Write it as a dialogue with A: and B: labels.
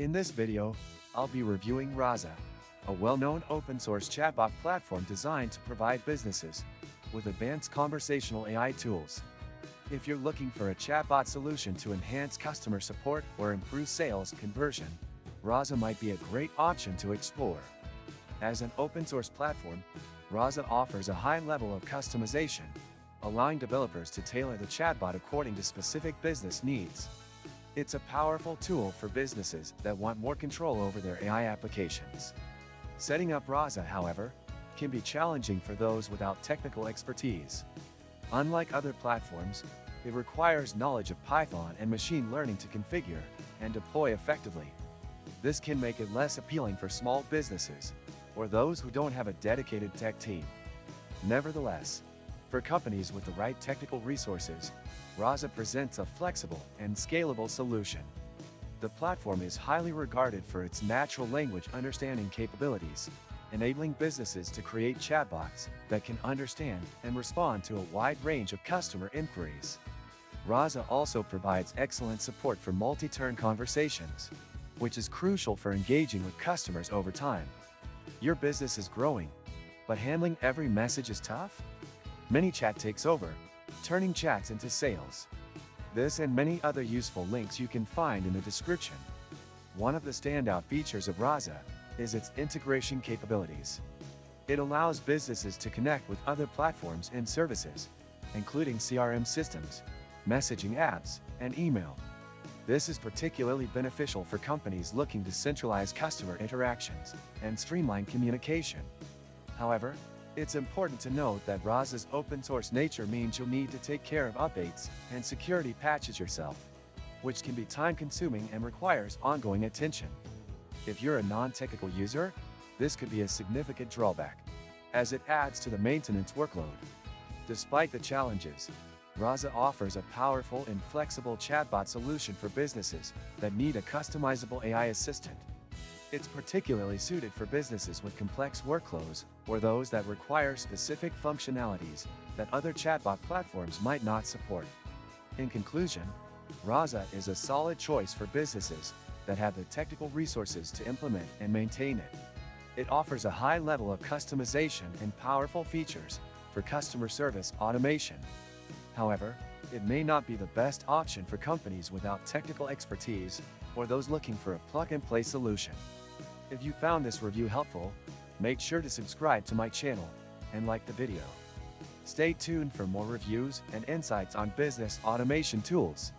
A: In this video, I'll be reviewing Rasa, a well-known open-source chatbot platform designed to provide businesses with advanced conversational AI tools. If you're looking for a chatbot solution to enhance customer support or improve sales conversion, Rasa might be a great option to explore. As an open-source platform, Rasa offers a high level of customization, allowing developers to tailor the chatbot according to specific business needs. It's a powerful tool for businesses that want more control over their AI applications. Setting up Rasa, however, can be challenging for those without technical expertise. Unlike other platforms, it requires knowledge of Python and machine learning to configure and deploy effectively. This can make it less appealing for small businesses or those who don't have a dedicated tech team. Nevertheless, for companies with the right technical resources, Rasa presents a flexible and scalable solution. The platform is highly regarded for its natural language understanding capabilities, enabling businesses to create chatbots that can understand and respond to a wide range of customer inquiries. Rasa also provides excellent support for multi-turn conversations, which is crucial for engaging with customers over time. Your business is growing, but handling every message is tough? ManyChat takes over, turning chats into sales. This and many other useful links you can find in the description. One of the standout features of Rasa is its integration capabilities. It allows businesses to connect with other platforms and services, including CRM systems, messaging apps, and email. This is particularly beneficial for companies looking to centralize customer interactions and streamline communication. However, it's important to note that Rasa's open-source nature means you'll need to take care of updates and security patches yourself, which can be time-consuming and requires ongoing attention. If you're a non-technical user, this could be a significant drawback, as it adds to the maintenance workload. Despite the challenges, Rasa offers a powerful and flexible chatbot solution for businesses that need a customizable AI assistant. It's particularly suited for businesses with complex workflows or those that require specific functionalities that other chatbot platforms might not support. In conclusion, Rasa is a solid choice for businesses that have the technical resources to implement and maintain it. It offers a high level of customization and powerful features for customer service automation. However, it may not be the best option for companies without technical expertise or those looking for a plug-and-play solution. If you found this review helpful, make sure to subscribe to my channel and like the video. Stay tuned for more reviews and insights on business automation tools.